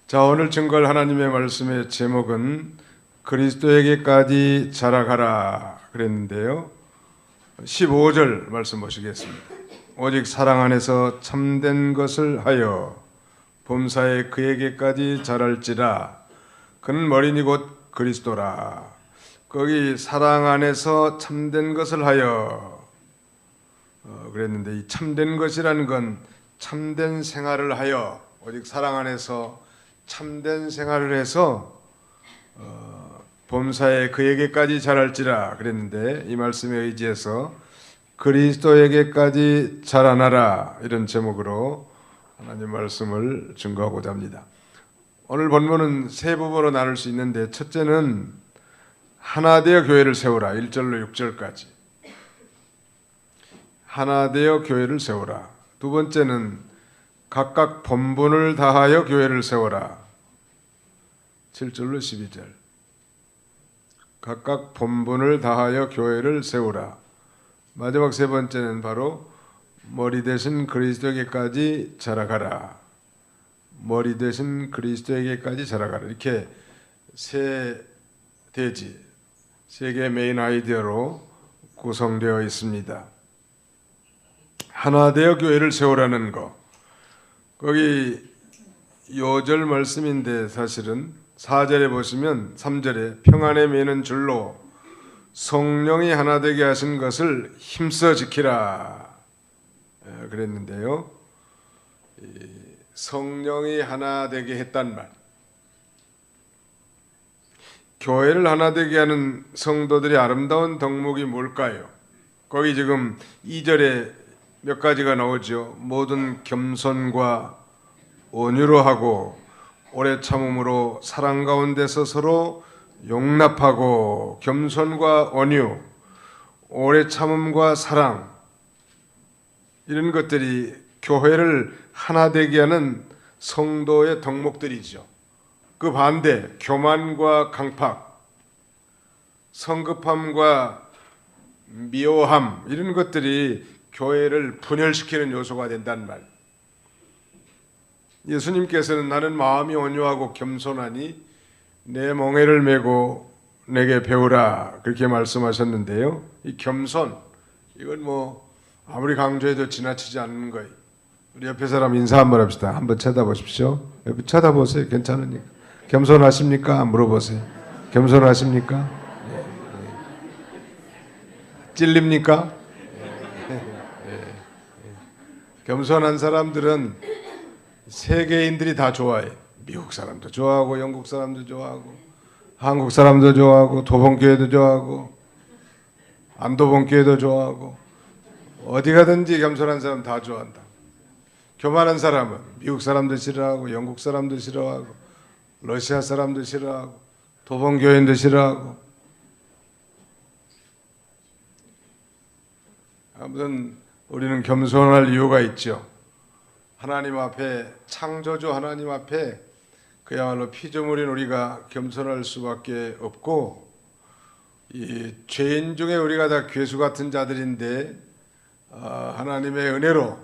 자, 오늘 증거할 하나님의 말씀의 제목은 그리스도에게까지 자라가라 그랬는데요. 15절 말씀 보시겠습니다. 오직 사랑 안에서 참된 것을 하여 범사에 그에게까지 자랄지라. 그는 머리니 곧 그리스도라. 거기 사랑 안에서 참된 것을 하여 그랬는데, 이 참된 것이라는 건 참된 생활을 하여, 오직 사랑 안에서 참된 생활을 해서 범사에 그에게까지 자랄지라 그랬는데, 이 말씀에 의지해서 그리스도에게까지 자라나라 이런 제목으로 하나님 말씀을 증거하고자 합니다. 오늘 본문은 세 부분으로 나눌 수 있는데, 첫째는 하나 되어 교회를 세우라 1절로 6절까지, 하나 되어 교회를 세우라. 두 번째는 각각 본분을 다하여 교회를 세워라 7절로 12절, 각각 본분을 다하여 교회를 세우라. 마지막 세 번째는 바로 머리 대신 그리스도에게까지 자라가라, 머리 대신 그리스도에게까지 자라가라. 이렇게 세 대지, 세 개의 메인 아이디어로 구성되어 있습니다. 하나 되어 교회를 세우라는 거, 거기 요절 말씀인데 사실은 4절에 보시면 3절에 평안에 매는 줄로 성령이 하나 되게 하신 것을 힘써 지키라 그랬는데요. 성령이 하나 되게 했단 말, 교회를 하나 되게 하는 성도들의 아름다운 덕목이 뭘까요? 거기 지금 2절에 몇 가지가 나오죠. 모든 겸손과 온유로 하고 오래 참음으로 사랑 가운데서 서로 용납하고, 겸손과 온유, 오래 참음과 사랑, 이런 것들이 교회를 하나 되게 하는 성도의 덕목들이죠. 그 반대, 교만과 강팍, 성급함과 미워함, 이런 것들이 교회를 분열시키는 요소가 된단 말. 예수님께서는 나는 마음이 온유하고 겸손하니 내 멍에를 메고 내게 배우라 그렇게 말씀하셨는데요. 이 겸손, 이건 뭐 아무리 강조해도 지나치지 않는 거예요. 우리 옆에 사람 인사 한번 합시다. 한번 쳐다보십시오. 옆에 쳐다보세요. 괜찮으니까. 겸손하십니까? 물어보세요. 겸손하십니까? 찔립니까? 겸손한 사람들은 세계인들이 다 좋아해. 미국 사람도 좋아하고, 영국 사람도 좋아하고, 한국 사람도 좋아하고, 도봉교회도 좋아하고, 안도봉교회도 좋아하고, 어디 가든지 겸손한 사람 다 좋아한다. 교만한 사람은 미국 사람도 싫어하고, 영국 사람도 싫어하고, 러시아 사람도 싫어하고, 도봉교회도 싫어하고. 아무튼 우리는 겸손할 이유가 있죠. 하나님 앞에, 창조주 하나님 앞에 그야말로 피조물인 우리가 겸손할 수밖에 없고, 이 죄인 중에 우리가 다 괴수 같은 자들인데 하나님의 은혜로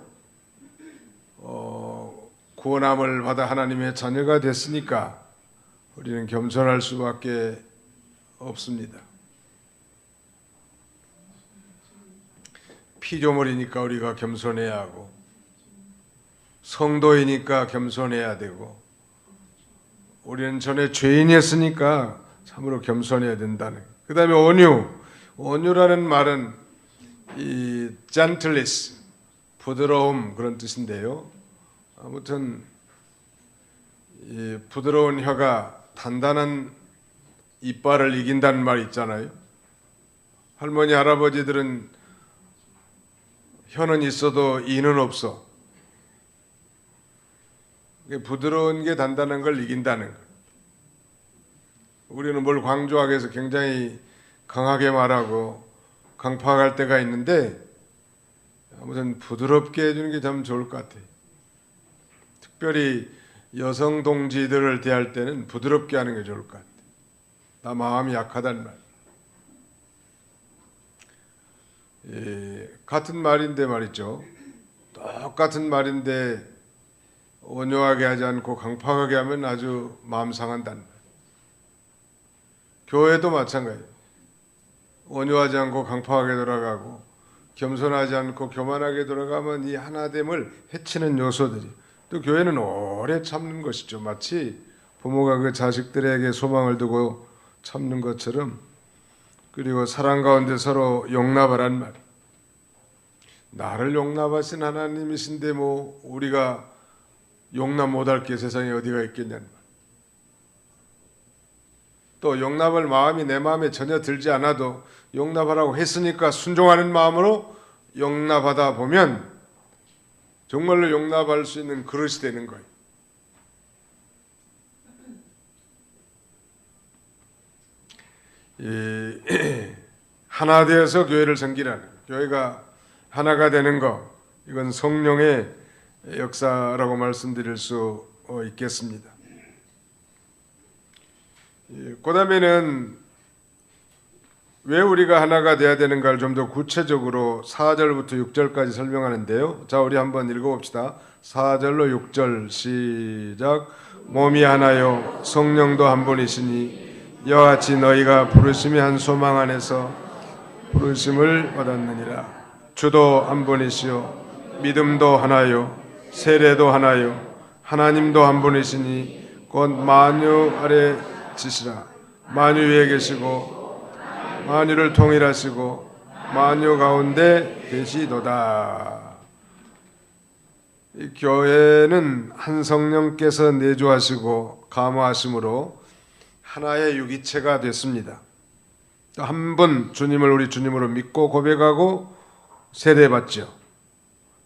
구원함을 받아 하나님의 자녀가 됐으니까 우리는 겸손할 수밖에 없습니다. 피조물이니까 우리가 겸손해야 하고, 성도이니까 겸손해야 되고, 우리는 전에 죄인이었으니까 참으로 겸손해야 된다는. 그 다음에 온유, 온유라는 말은 이 gentleness, 부드러움, 그런 뜻인데요. 아무튼 이 부드러운 혀가 단단한 이빨을 이긴다는 말 있잖아요. 할머니 할아버지들은 혀는 있어도 이는 없어. 부드러운 게 단단한 걸 이긴다는 것. 우리는 뭘 강조하기 위해서 굉장히 강하게 말하고 강팍할 때가 있는데, 아무튼 부드럽게 해주는 게 참 좋을 것 같아요. 특별히 여성 동지들을 대할 때는 부드럽게 하는 게 좋을 것 같아요. 나 마음이 약하단 말. 같은 말인데 말이죠. 똑같은 말인데 온유하게 하지 않고 강팍하게 하면 아주 마음 상한다는 거예요. 교회도 마찬가지예요. 온유하지 않고 강팍하게 돌아가고 겸손하지 않고 교만하게 돌아가면 이 하나됨을 해치는 요소들이, 또 교회는 오래 참는 것이죠. 마치 부모가 그 자식들에게 소망을 두고 참는 것처럼. 그리고 사랑 가운데 서로 용납하란 말. 나를 용납하신 하나님이신데 뭐 우리가 용납 못할 게 세상에 어디가 있겠냐는 말. 또 용납할 마음이 내 마음에 전혀 들지 않아도 용납하라고 했으니까 순종하는 마음으로 용납하다 보면 정말로 용납할 수 있는 그릇이 되는 거예요. 하나 되어서 교회를 섬기라는, 교회가 하나가 되는 것, 이건 성령의 역사라고 말씀드릴 수 있겠습니다. 그 다음에는 왜 우리가 하나가 돼야 되는가를 좀 더 구체적으로 4절부터 6절까지 설명하는데요. 자, 우리 한번 읽어봅시다. 4절로 6절 시작. 몸이 하나요 성령도 한 분이시니 이와 같이 너희가 부르심이 한 소망 안에서 부르심을 받았느니라. 주도 한 분이시요 믿음도 하나요 세례도 하나요 하나님도 한 분이시니 곧 만유 아래 지시라. 만유 위에 계시고 만유를 통일하시고 만유 가운데 계시도다. 이 교회는 한 성령께서 내주하시고 감화하심으로 하나의 유기체가 됐습니다. 한 분 주님을 우리 주님으로 믿고 고백하고 세례받죠.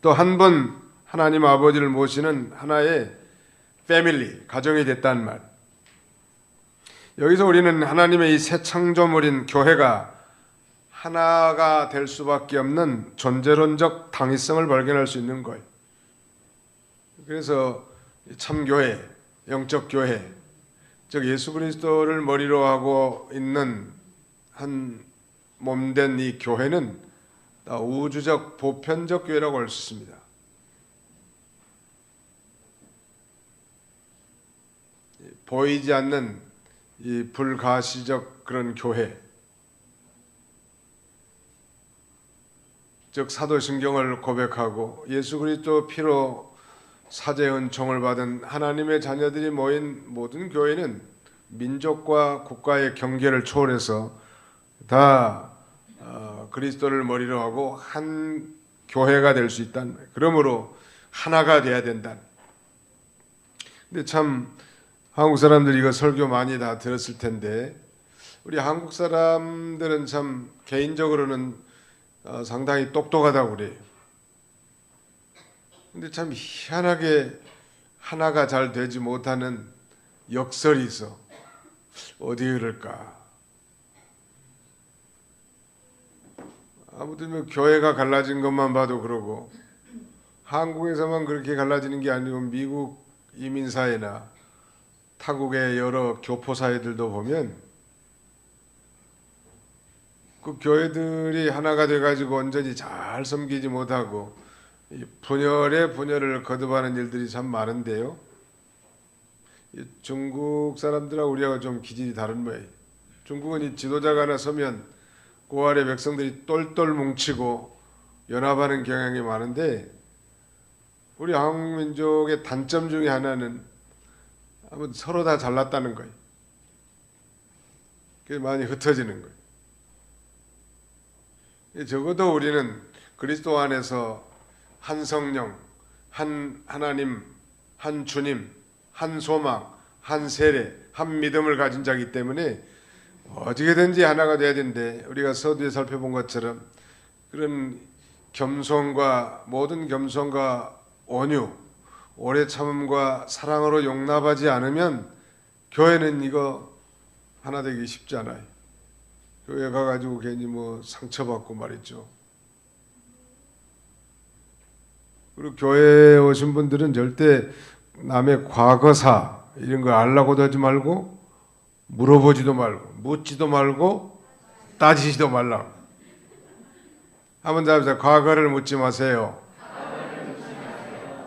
또 한 분 하나님 아버지를 모시는 하나의 패밀리, 가정이 됐다는 말. 여기서 우리는 하나님의 이 새 창조물인 교회가 하나가 될 수밖에 없는 존재론적 당위성을 발견할 수 있는 거예요. 그래서 참교회, 영적 교회, 즉 예수 그리스도를 머리로 하고 있는 한 몸된 이 교회는 우주적 보편적 교회라고 할 수 있습니다. 보이지 않는 이 불가시적 그런 교회, 즉 사도신경을 고백하고 예수 그리스도 피로 사죄 은총을 받은 하나님의 자녀들이 모인 모든 교회는 민족과 국가의 경계를 초월해서 다 그리스도를 머리로 하고 한 교회가 될 수 있다는 거예요. 그러므로 하나가 돼야 된다. 근데 참 한국 사람들이 이거 설교 많이 다 들었을 텐데 우리 한국 사람들은 참 개인적으로는 상당히 똑똑하다고 그래요. 근데 참 희한하게 하나가 잘 되지 못하는 역설이 있어. 어디 그럴까? 아무튼 뭐 교회가 갈라진 것만 봐도 그러고 한국에서만 그렇게 갈라지는 게 아니고 미국 이민사회나 타국의 여러 교포사회들도 보면 그 교회들이 하나가 돼가지고 온전히 잘 섬기지 못하고 분열에 분열을 거듭하는 일들이 참 많은데요. 중국 사람들하고 우리하고 좀 기질이 다른 모양이에요. 중국은 이 지도자가 하나 서면 그 아래 백성들이 똘똘 뭉치고 연합하는 경향이 많은데 우리 한국 민족의 단점 중에 하나는 아무튼 서로 다 잘났다는 거예요. 그게 많이 흩어지는 거예요. 적어도 우리는 그리스도 안에서 한 성령, 한 하나님, 한 주님, 한 소망, 한 세례, 한 믿음을 가진 자이기 때문에 어떻게든지 하나가 돼야 되는데 우리가 서두에 살펴본 것처럼 그런 겸손과 모든 겸손과 온유, 오래 참음과 사랑으로 용납하지 않으면 교회는 이거 하나 되기 쉽지 않아요. 교회 가가지고 괜히 뭐 상처받고 말이죠. 그리고 교회에 오신 분들은 절대 남의 과거사 이런 거 알라고도 하지 말고 물어보지도 말고 묻지도 말고 따지지도 말라고. 한번 더 합시다. 과거를 묻지 마세요.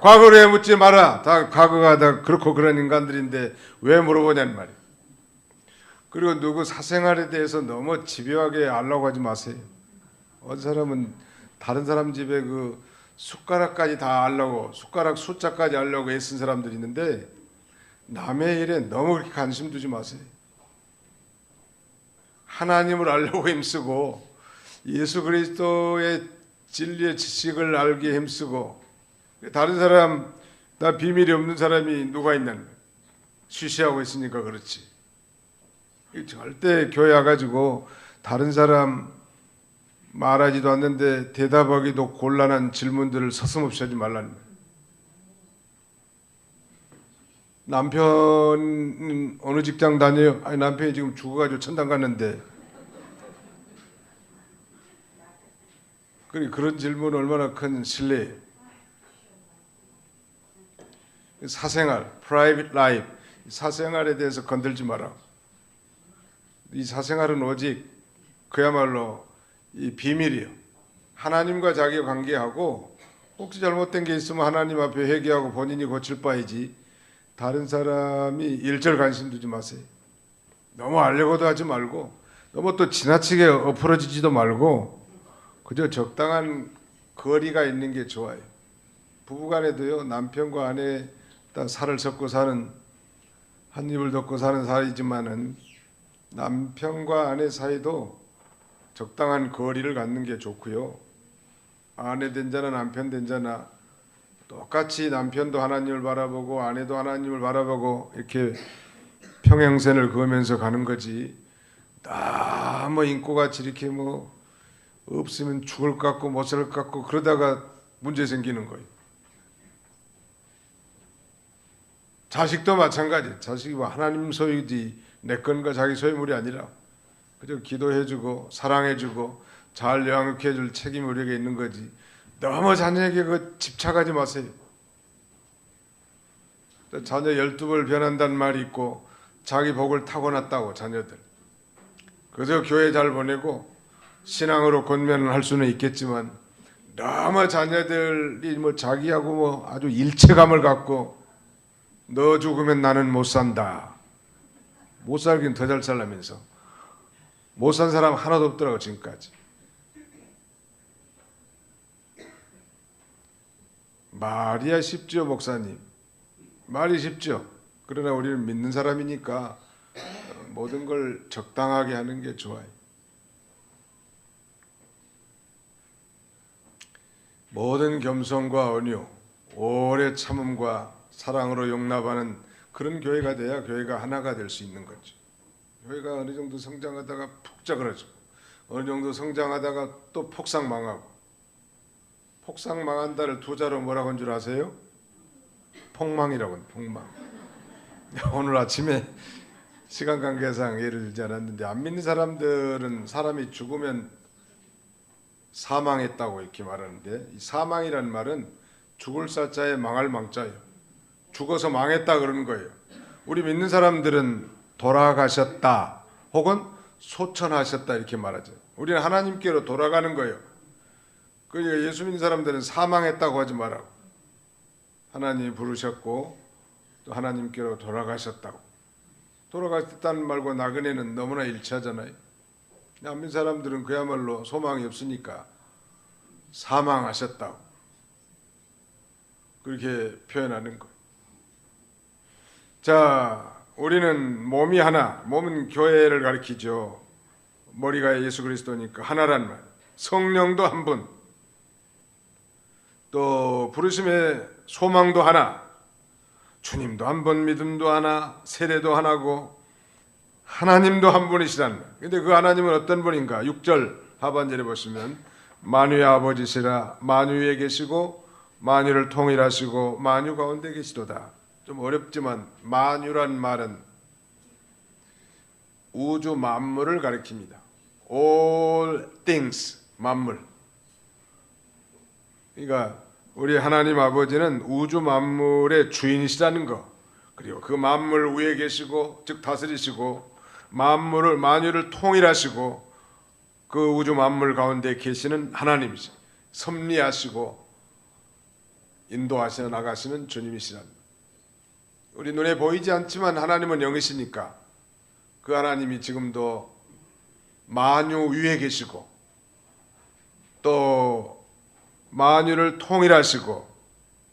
과거를 왜 묻지 마라. 다 과거가 다 그렇고 그런 인간들인데 왜 물어보냐는 말이에요. 그리고 누구 사생활에 대해서 너무 집요하게 알라고 하지 마세요. 어떤 사람은 다른 사람 집에 그 숟가락까지 다 알라고, 숟가락 숫자까지 알려고 애쓴 사람들이 있는데 남의 일에 너무 그렇게 관심 두지 마세요. 하나님을 알려고 힘쓰고 예수 그리스도의 진리의 지식을 알기에 힘쓰고, 다른 사람 다 비밀이 없는 사람이 누가 있냐는 거예요. 쉬쉬하고 있으니까 그렇지. 절대 교회 와가지고 다른 사람 말하지도 않는데 대답하기도 곤란한 질문들을 서슴없이 하지 말라는 거예요. 남편 어느 직장 다녀요? 아니 남편이 지금 죽어가지고 천당 갔는데. 그런 질문 얼마나 큰 실례예요. 사생활, private life, 사생활에 대해서 건들지 마라. 이 사생활은 오직 그야말로 이 비밀이에요. 하나님과 자기가 관계하고 혹시 잘못된 게 있으면 하나님 앞에 회개하고 본인이 고칠 바이지 다른 사람이 일절 관심 두지 마세요. 너무 알려고도 하지 말고 너무 또 지나치게 엎어지지도 말고 그저 적당한 거리가 있는 게 좋아요. 부부간에도요, 남편과 아내 다 살을 섞고 사는, 한 입을 덮고 사는 사이지만은 남편과 아내 사이도 적당한 거리를 갖는 게 좋고요. 아내 된 자나 남편 된 자나 똑같이 남편도 하나님을 바라보고 아내도 하나님을 바라보고 이렇게 평행선을 그으면서 가는 거지. 너무 인고같이 이렇게 뭐 없으면 죽을 것 같고 못 살 것 같고 그러다가 문제 생기는 거예요. 자식도 마찬가지. 자식이 뭐 하나님 소유지 내 건과 자기 소유물이 아니라 그저 기도해주고 사랑해주고 잘 양육해줄 책임이 우리에게 있는 거지. 너무 자녀에게 그 집착하지 마세요. 자녀 12벌 변한다는 말이 있고 자기 복을 타고났다고 자녀들. 그래서 교회 잘 보내고 신앙으로 권면을 할 수는 있겠지만 너무 자녀들이 뭐 자기하고 뭐 아주 일체감을 갖고 너 죽으면 나는 못 산다. 못 살긴 더 잘 살라면서. 못 산 사람 하나도 없더라고 지금까지. 말이야 쉽죠 목사님. 말이 쉽죠. 그러나 우리는 믿는 사람이니까 모든 걸 적당하게 하는 게 좋아요. 모든 겸손과 온유, 오래 참음과 사랑으로 용납하는 그런 교회가 돼야 교회가 하나가 될 수 있는 거죠. 교회가 어느 정도 성장하다가 푹 짝그러지고 어느 정도 성장하다가 또 폭삭 망하고, 폭삭 망한다를 두 자로 뭐라고 한 줄 아세요? 폭망이라고 합니다. 폭망. 오늘 아침에 시간 관계상 예를 들지 않았는데 안 믿는 사람들은 사람이 죽으면 사망했다고 이렇게 말하는데, 이 사망이라는 말은 죽을 사자에 망할 망자예요. 죽어서 망했다 그러는 거예요. 우리 믿는 사람들은 돌아가셨다 혹은 소천하셨다 이렇게 말하죠. 우리는 하나님께로 돌아가는 거예요. 그러니까 예수 믿는 사람들은 사망했다고 하지 말라고. 하나님이 부르셨고 또 하나님께로 돌아가셨다고. 돌아가셨다는 말과 나그네는 너무나 일치하잖아요. 안 믿는 사람들은 그야말로 소망이 없으니까 사망하셨다고 그렇게 표현하는 거예요. 자, 우리는 몸이 하나, 몸은 교회를 가리키죠. 머리가 예수 그리스도니까 하나란 말. 성령도 한 분, 또 부르심의 소망도 하나, 주님도 한 분, 믿음도 하나, 세례도 하나고 하나님도 한 분이시란 말. 근데 그 하나님은 어떤 분인가? 6절 하반절에 보시면 만유의 아버지시라, 만유에 계시고 만유를 통일하시고 만유 가운데 계시도다. 좀 어렵지만 만유란 말은 우주 만물을 가리킵니다. All things, 만물. 그러니까 우리 하나님 아버지는 우주 만물의 주인이시라는 거, 그리고 그 만물 위에 계시고 즉 다스리시고 만유를 통일하시고 그 우주 만물 가운데 계시는 하나님이시, 섭리하시고 인도하시어 나가시는 주님이시란. 우리 눈에 보이지 않지만 하나님은 영이시니까 그 하나님이 지금도 만유 위에 계시고 또 만유를 통일하시고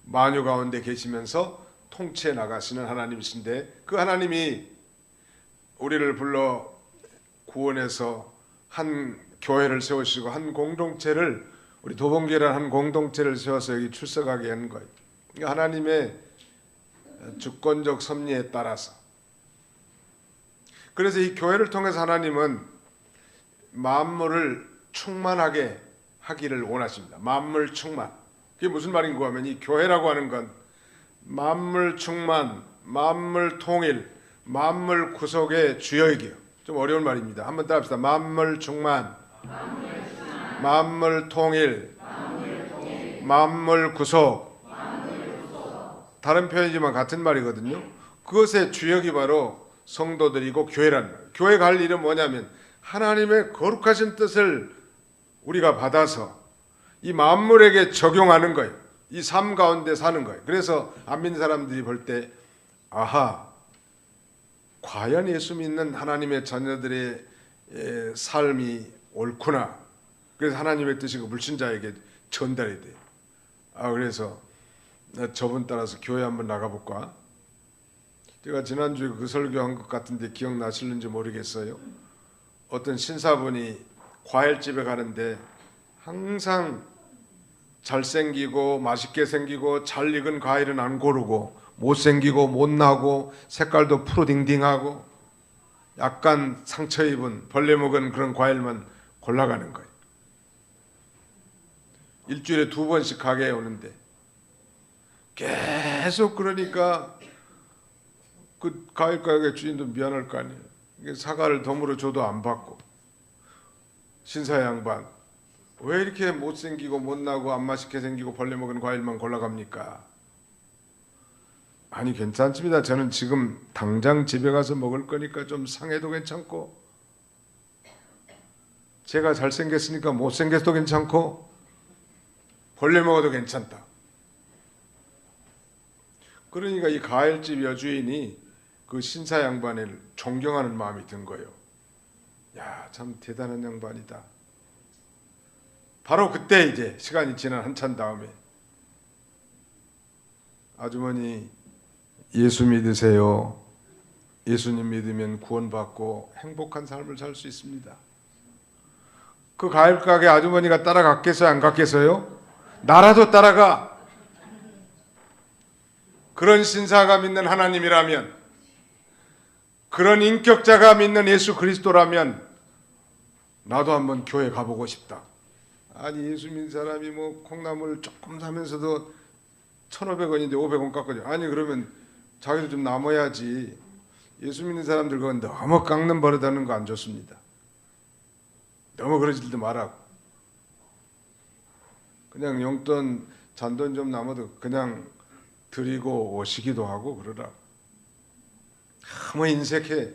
만유 가운데 계시면서 통치해 나가시는 하나님이신데, 그 하나님이 우리를 불러 구원해서 한 교회를 세우시고 한 공동체를, 우리 도봉교회라는 한 공동체를 세워서 여기 출석하게 한 거예요. 하나님의 주권적 섭리에 따라서. 그래서 이 교회를 통해서 하나님은 만물을 충만하게 하기를 원하십니다. 만물 충만. 그게 무슨 말인가 하면, 이 교회라고 하는 건 만물 충만, 만물 통일, 만물 구속의 주역이에요. 좀 어려운 말입니다. 한번 따라합시다. 만물 충만, 만물 통일, 만물 구속. 다른 표현이지만 같은 말이거든요. 그것의 주역이 바로 성도들이고 교회라는 거예요. 교회가 할 일은 뭐냐면 하나님의 거룩하신 뜻을 우리가 받아서 이 만물에게 적용하는 거예요. 이 삶 가운데 사는 거예요. 그래서 안 믿는 사람들이 볼 때, 아하, 과연 예수 믿는 하나님의 자녀들의 삶이 옳구나. 그래서 하나님의 뜻이 그 불신자에게 전달이 돼요. 그래서 저분 따라서 교회 한번 나가볼까? 제가 지난주에 그 설교한 것 같은데 기억나실는지 모르겠어요. 어떤 신사분이 과일집에 가는데 항상 잘생기고 맛있게 생기고 잘 익은 과일은 안 고르고, 못생기고 못나고 색깔도 푸르딩딩하고 약간 상처 입은 벌레 먹은 그런 과일만 골라가는 거예요. 일주일에 2번씩 가게에 오는데 계속 그러니까 그 과일 가게 주인도 미안할 거 아니에요. 사과를 덤으로 줘도 안 받고, 신사 양반 왜 이렇게 못생기고 못나고 안 맛있게 생기고 벌레 먹은 과일만 골라갑니까? 아니 괜찮습니다. 저는 지금 당장 집에 가서 먹을 거니까 좀 상해도 괜찮고, 제가 잘생겼으니까 못생겼도 괜찮고, 벌레 먹어도 괜찮다. 그러니까 이 과일집 여주인이 그 신사 양반을 존경하는 마음이 든 거예요. 야, 참 대단한 양반이다. 바로 그때 이제 시간이 지난 한참 다음에, 아주머니 예수 믿으세요. 예수님 믿으면 구원받고 행복한 삶을 살 수 있습니다. 그 과일 가게 아주머니가 따라갔겠어요? 안 갔겠어요? 나라도 따라가. 그런 신사가 믿는 하나님이라면, 그런 인격자가 믿는 예수 그리스도라면 나도 한번 교회 가보고 싶다. 아니 예수 믿는 사람이 뭐 콩나물 조금 사면서도 1,500원인데 500원 깎아줘. 아니 그러면 자기도 좀 남아야지. 예수 믿는 사람들 그건 너무 깎는 버릇하는 거 안 좋습니다. 너무 그러지도 말라고. 그냥 용돈 잔돈 좀 남아도 그냥 드리고 오시기도 하고 그러라. 너무 인색해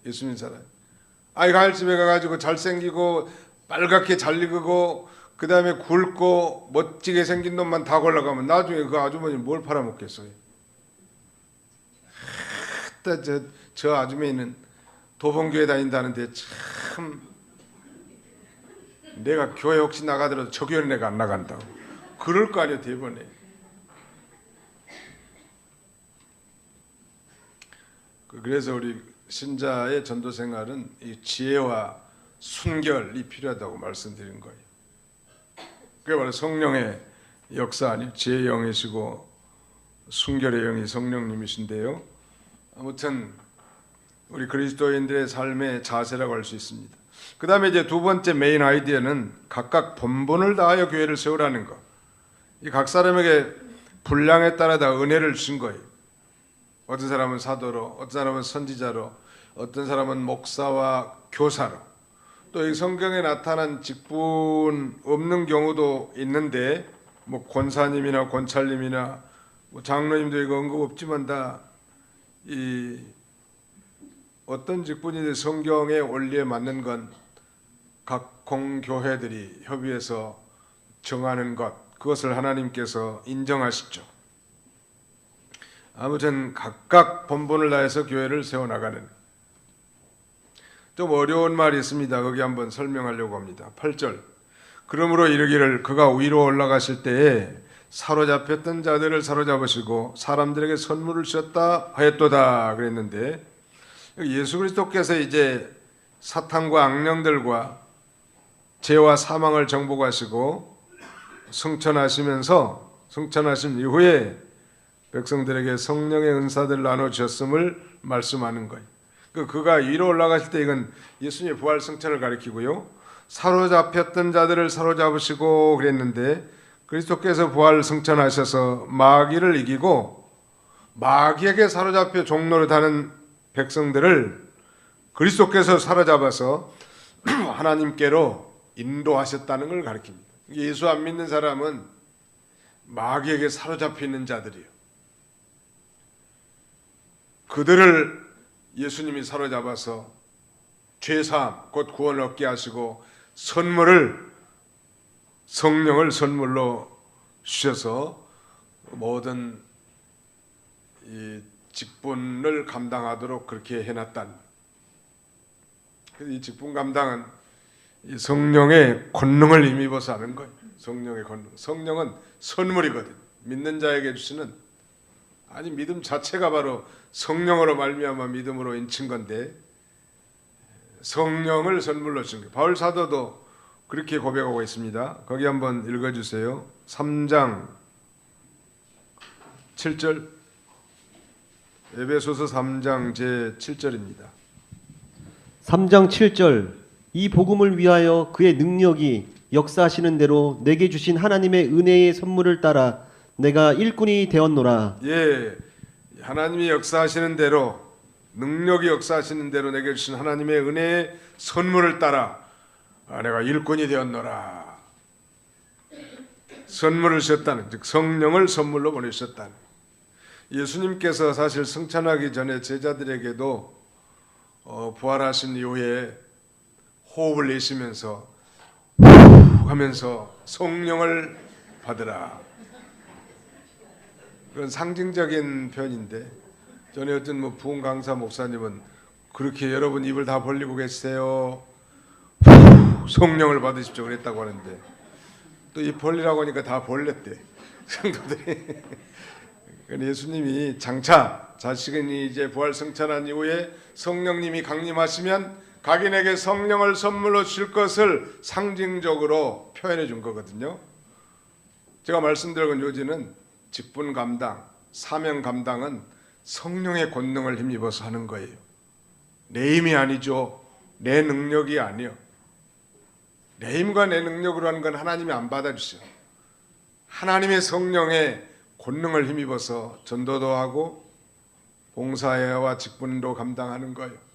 예수 믿는 사람. 아이 과일집에 가가지고 잘생기고 빨갛게 잘 익고 그 다음에 굵고 멋지게 생긴 놈만 다 골라가면 나중에 그 아주머니 뭘 팔아먹겠어요? 저 아주머니는 도봉교회 다닌다는데 참, 내가 교회 혹시 나가더라도 저 교회는 내가 안 나간다고 그럴 거 아니에요 대번에. 그래서 우리 신자의 전도 생활은 이 지혜와 순결이 필요하다고 말씀드린 거예요. 그게 바로 성령의 역사 아니에요. 지혜의 영이시고 순결의 영이 성령님이신데요. 아무튼 우리 그리스도인들의 삶의 자세라고 할 수 있습니다. 그 다음에 이제 두 번째 메인 아이디어는 각각 본분을 다하여 교회를 세우라는 것. 이 각 사람에게 분량에 따라 다 은혜를 주신 거예요. 어떤 사람은 사도로, 어떤 사람은 선지자로, 어떤 사람은 목사와 교사로. 또 이 성경에 나타난 직분 없는 경우도 있는데, 뭐 권사님이나 권찰님이나 뭐 장로님도 이거 언급 없지만 다 이 어떤 직분이든 성경의 원리에 맞는 건 각 공교회들이 협의해서 정하는 것, 그것을 하나님께서 인정하시죠. 아무튼 각각 본분을 다해서 교회를 세워나가는, 좀 어려운 말이 있습니다. 거기 한번 설명하려고 합니다. 8절, 그러므로 이르기를 그가 위로 올라가실 때에 사로잡혔던 자들을 사로잡으시고 사람들에게 선물을 주셨다 하였도다 그랬는데, 예수 그리스도께서 이제 사탄과 악령들과 죄와 사망을 정복하시고 승천하신 이후에 백성들에게 성령의 은사들을 나눠주셨음을 말씀하는 거예요. 그가 위로 올라가실 때 이건 예수님의 부활 승천을 가리키고요, 사로잡혔던 자들을 사로잡으시고 그랬는데, 그리스도께서 부활 승천하셔서 마귀를 이기고 마귀에게 사로잡혀 종로를 타는 백성들을 그리스도께서 사로잡아서 하나님께로 인도하셨다는 걸 가리킵니다. 예수 안 믿는 사람은 마귀에게 사로잡혀 있는 자들이에요. 그들을 예수님이 사로잡아서 죄사함 곧 구원을 얻게 하시고 성령을 선물로 주셔서 모든 이 직분을 감당하도록 그렇게 해놨다는, 이 직분 감당은 이 성령의 권능을 힘입어서 하는 거예요. 성령의 권능, 성령은 선물이거든. 믿는 자에게 주시는, 아니 믿음 자체가 바로 성령으로 말미암아 믿음으로 인친 건데, 성령을 선물로 준 거예요. 바울 사도도 그렇게 고백하고 있습니다. 거기 한번 읽어주세요. 3장 7절, 에베소서 3장 제 7절입니다. 3장 7절, 이 복음을 위하여 그의 능력이 역사하시는 대로 내게 주신 하나님의 은혜의 선물을 따라 내가 일꾼이 되었노라. 예, 하나님이 역사하시는 대로, 능력이 역사하시는 대로 내게 주신 하나님의 은혜의 선물을 따라 내가 일꾼이 되었노라. 선물을 주셨다는, 즉 성령을 선물로 보내주셨다는. 예수님께서 사실 승천하기 전에 제자들에게도 부활하신 이후에 호흡을 내쉬면서 하면서 성령을 받으라, 그런 상징적인 표현인데, 전에 어떤 부흥 강사 목사님은 그렇게 여러분 입을 다 벌리고 계세요, 성령을 받으십시오 그랬다고 하는데, 또 입 벌리라고 하니까 다 벌렸대 성도들이. 예수님이 장차 자신이 이제 부활 승천한 이후에 성령님이 강림하시면 각인에게 성령을 선물로 줄 것을 상징적으로 표현해 준 거거든요. 제가 말씀드린 요지는 직분 감당, 사명 감당은 성령의 권능을 힘입어서 하는 거예요. 내 힘이 아니죠. 내 능력이 아니요. 내 힘과 내 능력으로 하는 건 하나님이 안 받아주셔. 하나님의 성령의 권능을 힘입어서 전도도 하고 봉사와 직분도 감당하는 거예요.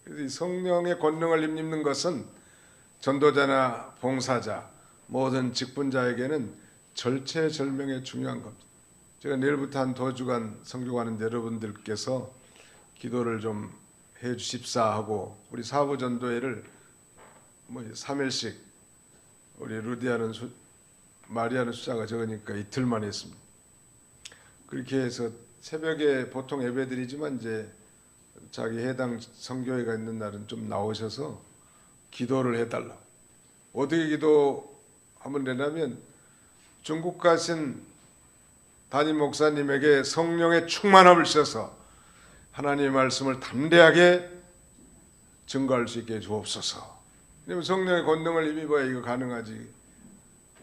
그래서 이 성령의 권능을 힘입는 것은 전도자나 봉사자, 모든 직분자에게는 절체절명의 중요한 겁니다. 제가 내일부터 한 2주간 성교하는데 여러분들께서 기도를 좀 해주십사 하고, 우리 사부 전도회를 3일씩 우리 루디아는 마리아는 숫자가 적으니까 이틀만 했습니다. 그렇게 해서 새벽에 보통 예배드리지만 이제 자기 해당 성교회가 있는 날은 좀 나오셔서 기도를 해달라. 어떻게 기도하면 되냐면, 중국 가신 담임 목사님에게 성령의 충만함을 주셔서 하나님의 말씀을 담대하게 증거할 수 있게 주옵소서. 왜냐면 성령의 권능을 힘입어야 이거 가능하지.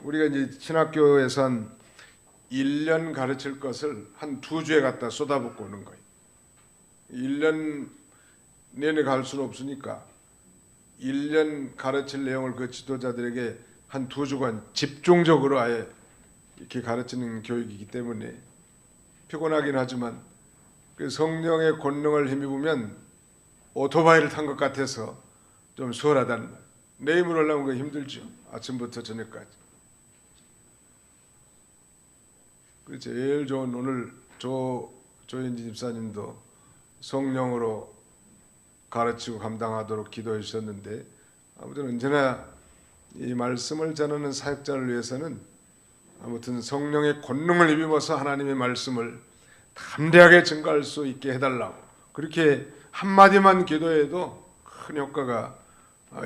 우리가 이제 신학교에서 한 1년 가르칠 것을 한 2주에 갖다 쏟아붓고 오는 거예요. 1년 내내 갈 수는 없으니까 1년 가르칠 내용을 그 지도자들에게 한 2주간 집중적으로 아예 이렇게 가르치는 교육이기 때문에 피곤하긴 하지만, 그 성령의 권능을 힘입으면 오토바이를 탄 것 같아서 좀 수월하다는 말. 내 힘으로 하려면 그 힘들죠. 아침부터 저녁까지. 그 제일 좋은, 오늘 조현지 집사님도 성령으로 가르치고 감당하도록 기도해 주셨는데, 아무튼 언제나 이 말씀을 전하는 사역자를 위해서는 아무튼 성령의 권능을 입어서 하나님의 말씀을 담대하게 증거할 수 있게 해달라고 그렇게 한마디만 기도해도 큰 효과가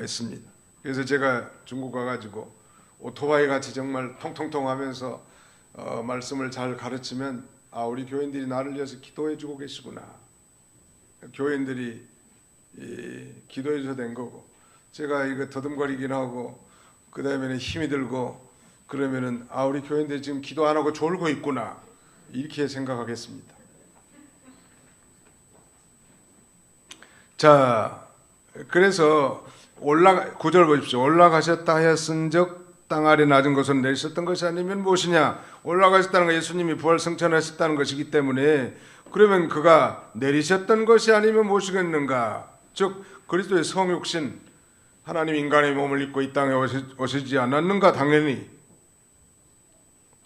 있습니다. 그래서 제가 중국 가가지고 오토바이 같이 정말 통통통 하면서 말씀을 잘 가르치면 우리 교인들이 나를 위해서 기도해주고 계시구나. 교인들이 기도해줘서 된 거고 제가 이거 더듬거리긴 하고 그 다음에는 힘이 들고 그러면은 우리 교인들이 지금 기도 안 하고 졸고 있구나 이렇게 생각하겠습니다. 자, 그래서 9절 보십시오. 올라가셨다 하였은즉 땅 아래 낮은 곳은 내리셨던 것이 아니면 무엇이냐? 올라가셨다는 건 예수님이 부활 승천하셨다는 것이기 때문에 그러면 그가 내리셨던 것이 아니면 무엇이겠는가? 즉 그리스도의 성육신 하나님 인간의 몸을 입고 이 땅에 오시지 않았는가? 당연히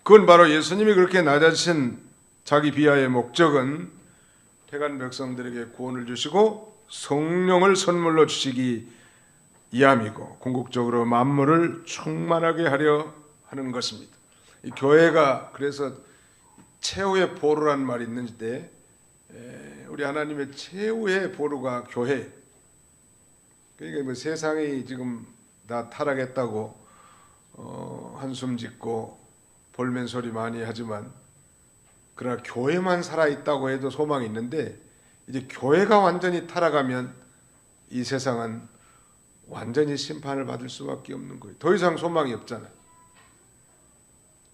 그건 바로 예수님이 그렇게 낮아지신 자기 비하의 목적은 택한 백성들에게 구원을 주시고 성령을 선물로 주시기 이함이고 궁극적으로 만물을 충만하게 하려 하는 것입니다. 이 교회가 그래서 최후의 보루란 말이 있는데 우리 하나님의 최후의 보루가 교회. 그러니까 뭐 세상이 지금 다 타락했다고 한숨 짓고 볼멘 소리 많이 하지만 그러나 교회만 살아있다고 해도 소망이 있는데 이제 교회가 완전히 타락하면 이 세상은 완전히 심판을 받을 수밖에 없는 거예요. 더 이상 소망이 없잖아요.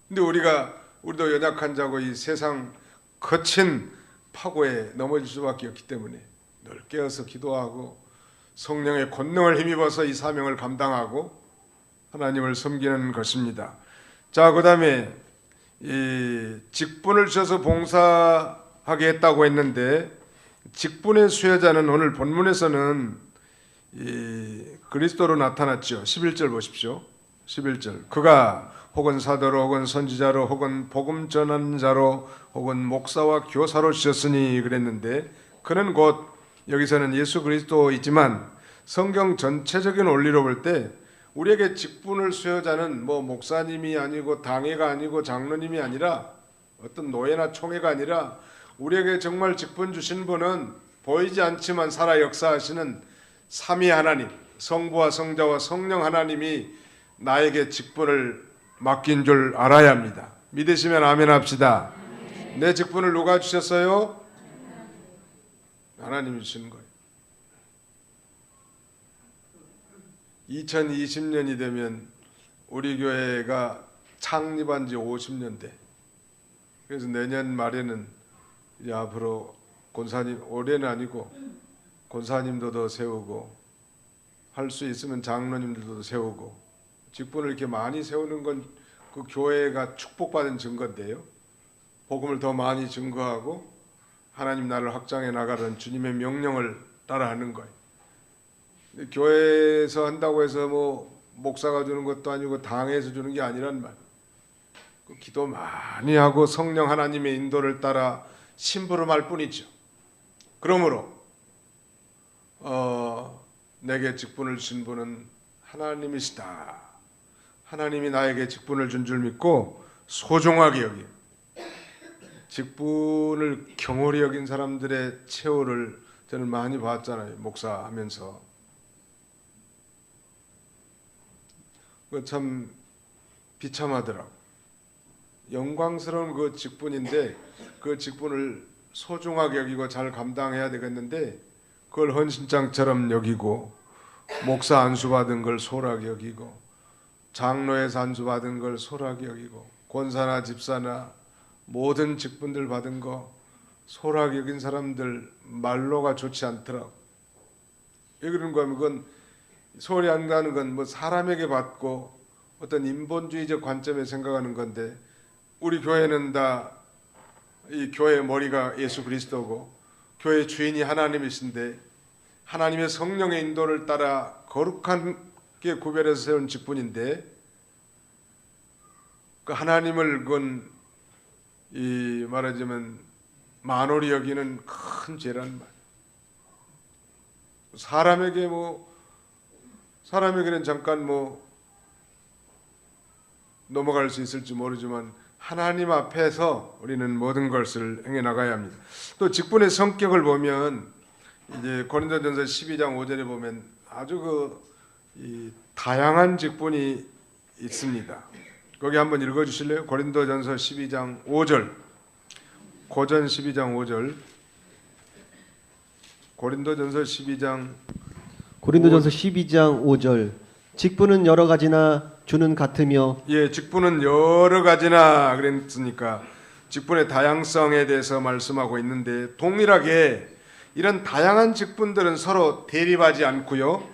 근데 우리도 연약한 자고 이 세상 거친 파고에 넘어질 수밖에 없기 때문에 늘 깨어서 기도하고 성령의 권능을 힘입어서 이 사명을 감당하고 하나님을 섬기는 것입니다. 자, 그 다음에 이 직분을 주셔서 봉사하게 했다고 했는데 직분의 수혜자는 오늘 본문에서는 이 그리스도로 나타났죠. 11절 보십시오. 11절 그가 혹은 사도로 혹은 선지자로 혹은 복음 전하는 자로 혹은 목사와 교사로 주셨으니 그랬는데 그는 곧 여기서는 예수 그리스도이지만 성경 전체적인 원리로 볼 때 우리에게 직분을 수여자는 뭐 목사님이 아니고 당회가 아니고 장로님이 아니라 어떤 노예나 총회가 아니라 우리에게 정말 직분 주신 분은 보이지 않지만 살아 역사하시는 삼위 하나님, 성부와 성자와 성령 하나님이 나에게 직분을 맡긴 줄 알아야 합니다. 믿으시면 아멘 합시다. 내 직분을 누가 주셨어요? 하나님이 주신 거예요. 2020년이 되면 우리 교회가 창립한 지 50년 돼. 그래서 내년 말에는 이제 앞으로 권사님, 올해는 아니고 권사님도 더 세우고 할 수 있으면 장로님들도 더 세우고 직분을 이렇게 많이 세우는 건 그 교회가 축복받은 증거인데요. 복음을 더 많이 증거하고 하나님 나라를 확장해 나가는 주님의 명령을 따라하는 거예요. 교회에서 한다고 해서 뭐 목사가 주는 것도 아니고 당에서 주는 게 아니란 말. 기도 많이 하고 성령 하나님의 인도를 따라 심부름할 뿐이죠. 그러므로 내게 직분을 주신 분은 하나님이시다. 하나님이 나에게 직분을 준 줄 믿고 소중하게 여기 직분을 경홀히 여긴 사람들의 최후를 저는 많이 봤잖아요. 목사하면서. 참 비참하더라고. 영광스러운 그 직분인데 그 직분을 소중하게 여기고 잘 감당해야 되겠는데 그걸 헌신장처럼 여기고 목사 안수 받은 걸 소홀하게 여기고 장로에서 안수 받은 걸 소홀하게 여기고 권사나 집사나 모든 직분들 받은 거 소홀하게 여긴 사람들 말로가 좋지 않더라고. 왜 그런가 하면 그건 소홀히 한다는 건 뭐 사람에게 받고 어떤 인본주의적 관점에 생각하는 건데 우리 교회는 다 이 교회의 머리가 예수 그리스도고 교회 주인이 하나님이신데 하나님의 성령의 인도를 따라 거룩하게 구별해서 세운 직분인데 그 하나님을 그건 이 말하자면 만홀히 여기는 큰 죄란 말. 사람에게는 잠깐 뭐 넘어갈 수 있을지 모르지만 하나님 앞에서 우리는 모든 것을 행해 나가야 합니다. 또 직분의 성격을 보면 이제 고린도전서 12장 5절에 보면 아주 이 다양한 직분이 있습니다. 거기 한번 읽어 주실래요? 고린도전서 12장 5절. 고전 12장 5절. 고린도전서 12장 5절. 직분은 여러 가지나 주는 같으며 예, 직분은 여러 가지나 그랬으니까 직분의 다양성에 대해서 말씀하고 있는데 동일하게 이런 다양한 직분들은 서로 대립하지 않고요.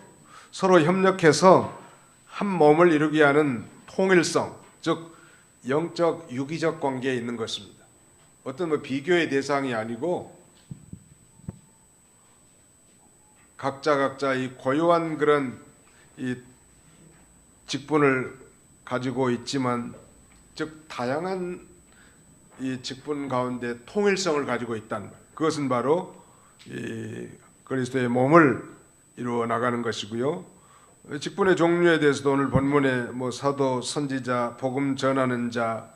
서로 협력해서 한 몸을 이루게 하는 통일성, 즉 영적 유기적 관계에 있는 것입니다. 어떤 비교의 대상이 아니고 각자 이 고유한 그런 이 직분을 가지고 있지만 즉 다양한 이 직분 가운데 통일성을 가지고 있다는 말. 그것은 바로 이 그리스도의 몸을 이루어 나가는 것이고요. 직분의 종류에 대해서도 오늘 본문에 사도, 선지자, 복음 전하는 자,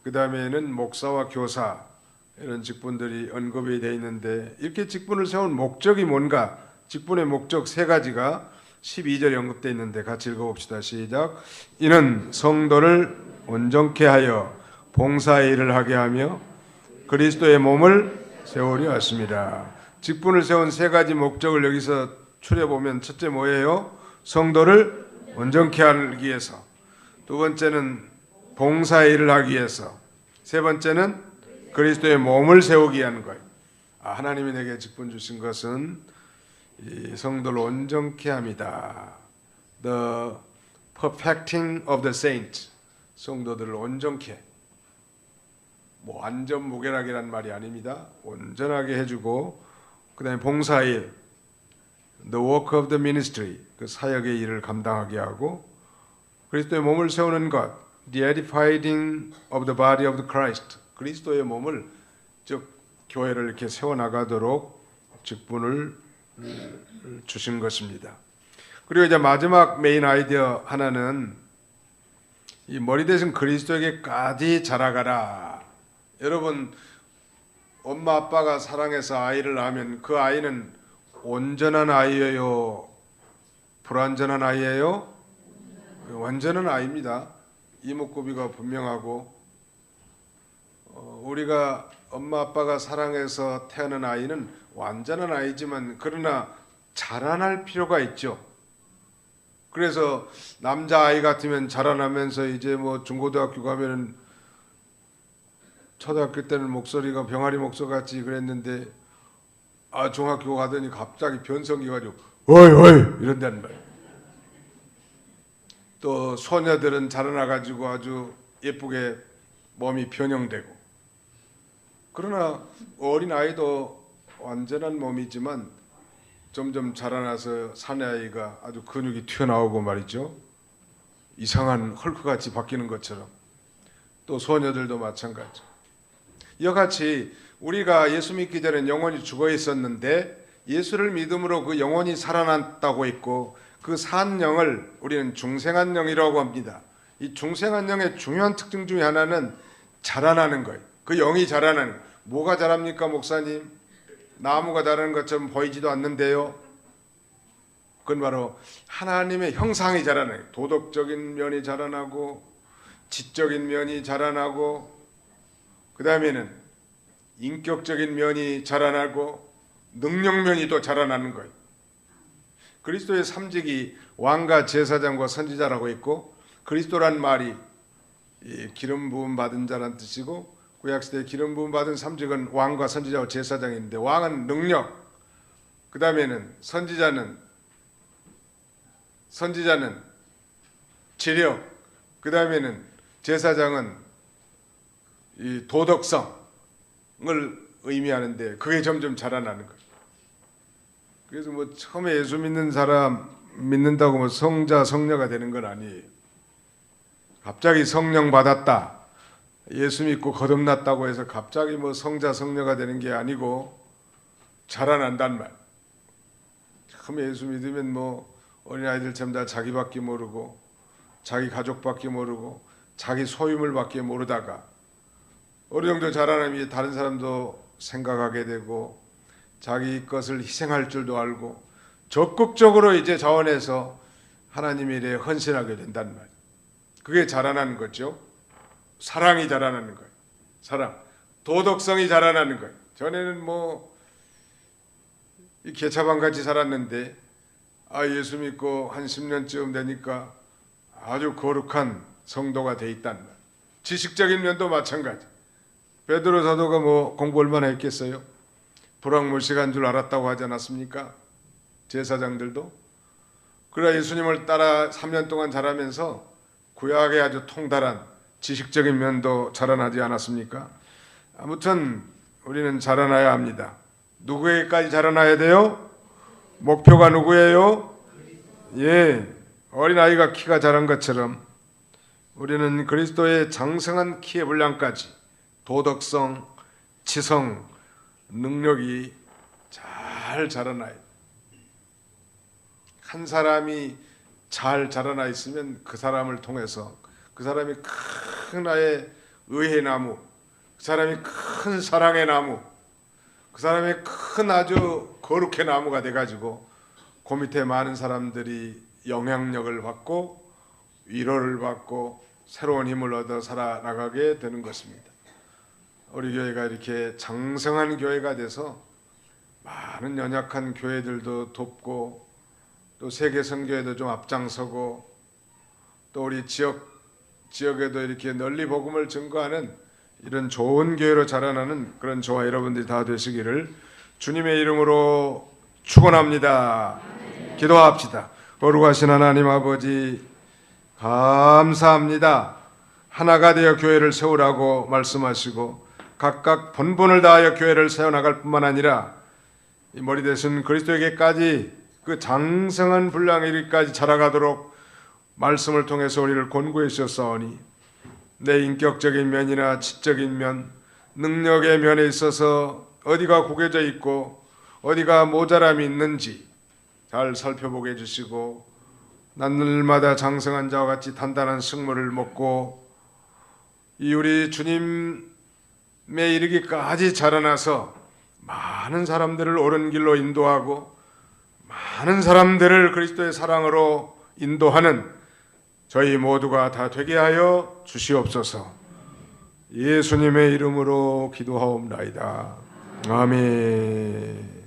그 다음에는 목사와 교사 이런 직분들이 언급이 되어 있는데 이렇게 직분을 세운 목적이 뭔가? 직분의 목적 세 가지가 12절에 언급되어 있는데 같이 읽어봅시다. 시작. 이는 성도를 온전케 하여 봉사의 일을 하게 하며 그리스도의 몸을 세우려 하십니다. 직분을 세운 세 가지 목적을 여기서 추려보면 첫째 뭐예요? 성도를 온전케 하기 위해서, 두 번째는 봉사의 일을 하기 위해서, 세 번째는 그리스도의 몸을 세우기 위한 거예요. 하나님이 내게 직분 주신 것은 이 성도를 온전케 합니다. The perfecting of the saints. 성도들을 온전케. 안전무결하게란 말이 아닙니다. 온전하게 해주고, 그 다음에 봉사일, the work of the ministry, 그 사역의 일을 감당하게 하고, 그리스도의 몸을 세우는 것, the edifying of the body of the Christ, 그리스도의 몸을, 즉 교회를 이렇게 세워나가도록 직분을 주신 것입니다. 그리고 이제 마지막 메인 아이디어 하나는 이 머리 대신 그리스도에게까지 자라가라. 여러분, 엄마 아빠가 사랑해서 아이를 낳으면 그 아이는 온전한 아이예요? 불완전한 아이예요? 완전한 아이입니다. 이목구비가 분명하고, 우리가 엄마 아빠가 사랑해서 태어난 아이는 완전한 아이지만 그러나 자라날 필요가 있죠. 그래서 남자 아이 같으면 자라나면서 이제 중고등학교 가면은 초등학교 때는 목소리가 병아리 목소리 같이 그랬는데 중학교 가더니 갑자기 변성기 가지고 어이 이런다는 말이에요. 또 소녀들은 자라나 가지고 아주 예쁘게 몸이 변형되고, 그러나 어린 아이도 완전한 몸이지만 점점 자라나서 사내아이가 아주 근육이 튀어나오고 말이죠. 이상한 헐크같이 바뀌는 것처럼. 또 소녀들도 마찬가지. 이와 같이 우리가 예수 믿기 전에 영혼이 죽어 있었는데 예수를 믿음으로 그 영혼이 살아났다고 했고, 그 산 영을 우리는 중생한 영이라고 합니다. 이 중생한 영의 중요한 특징 중에 하나는 자라나는 거예요. 그 영이 자라나는 거예요. 뭐가 자랍니까, 목사님? 나무가 자라는 것처럼 보이지도 않는데요. 그건 바로 하나님의 형상이 자라나는 거예요. 도덕적인 면이 자라나고, 지적인 면이 자라나고, 그 다음에는 인격적인 면이 자라나고, 능력면이 또 자라나는 거예요. 그리스도의 삼직이 왕과 제사장과 선지자라고 했고, 그리스도란 말이 기름 부음 받은 자란 뜻이고, 구약시대에 기름 부음 받은 삼직은 왕과 선지자와 제사장이 있는데, 왕은 능력, 그 다음에는 선지자는 지력, 그 다음에는 제사장은 이 도덕성을 의미하는데 그게 점점 자라나는 거예요. 그래서 처음에 예수 믿는 사람 믿는다고 성자 성녀가 되는 건 아니에요. 갑자기 성령 받았다, 예수 믿고 거듭났다고 해서 갑자기 성자 성녀가 되는 게 아니고 자라난단 말. 처음에 예수 믿으면 어린아이들처럼 다 자기밖에 모르고 자기 가족밖에 모르고 자기 소유물밖에 모르다가 어느 정도 자라나면 다른 사람도 생각하게 되고 자기 것을 희생할 줄도 알고 적극적으로 이제 자원해서 하나님 일에 헌신하게 된단 말이에요. 그게 자라나는 거죠. 사랑이 자라나는 거예요. 사랑, 도덕성이 자라나는 거예요. 전에는 뭐 이 개차반 같이 살았는데 예수 믿고 한 10년쯤 되니까 아주 거룩한 성도가 돼 있단 말이에요. 지식적인 면도 마찬가지. 베드로 사도가 뭐 공부 얼마나 했겠어요? 불황물식한 줄 알았다고 하지 않았습니까? 제사장들도. 그러나 예수님을 따라 3년 동안 자라면서 구약에 아주 통달한 지식적인 면도 자라나지 않았습니까? 아무튼 우리는 자라나야 합니다. 누구에게까지 자라나야 돼요? 목표가 누구예요? 어린아이가 키가 자란 것처럼 우리는 그리스도의 장성한 키의 분량까지 도덕성, 지성, 능력이 잘 자라나야 돼요. 한 사람이 잘 자라나 있으면 그 사람을 통해서 그 사람이 큰 나의 의의 나무, 그 사람이 큰 사랑의 나무, 그 사람이 큰 아주 거룩의 나무가 돼가지고 그 밑에 많은 사람들이 영향력을 받고 위로를 받고 새로운 힘을 얻어 살아나가게 되는 것입니다. 우리 교회가 이렇게 장성한 교회가 돼서 많은 연약한 교회들도 돕고 또 세계 선교에도 좀 앞장서고 또 우리 지역에도 이렇게 널리 복음을 증거하는 이런 좋은 교회로 자라나는 그런 저와 여러분들이 다 되시기를 주님의 이름으로 축원합니다. 기도합시다. 거룩하신 하나님 아버지 감사합니다. 하나가 되어 교회를 세우라고 말씀하시고 각각 본분을 다하여 교회를 세워나갈 뿐만 아니라 이 머리 대신 그리스도에게까지 그 장성한 분량에 이르기까지 자라가도록 말씀을 통해서 우리를 권고해 주셨사오니 내 인격적인 면이나 지적인 면, 능력의 면에 있어서 어디가 구겨져 있고 어디가 모자람이 있는지 잘 살펴보게 해주시고 날마다 장성한 자와 같이 단단한 식물을 먹고 이 우리 주님에 이르기까지 자라나서 많은 사람들을 옳은 길로 인도하고 많은 사람들을 그리스도의 사랑으로 인도하는 저희 모두가 다 되게 하여 주시옵소서. 예수님의 이름으로 기도하옵나이다. 아멘.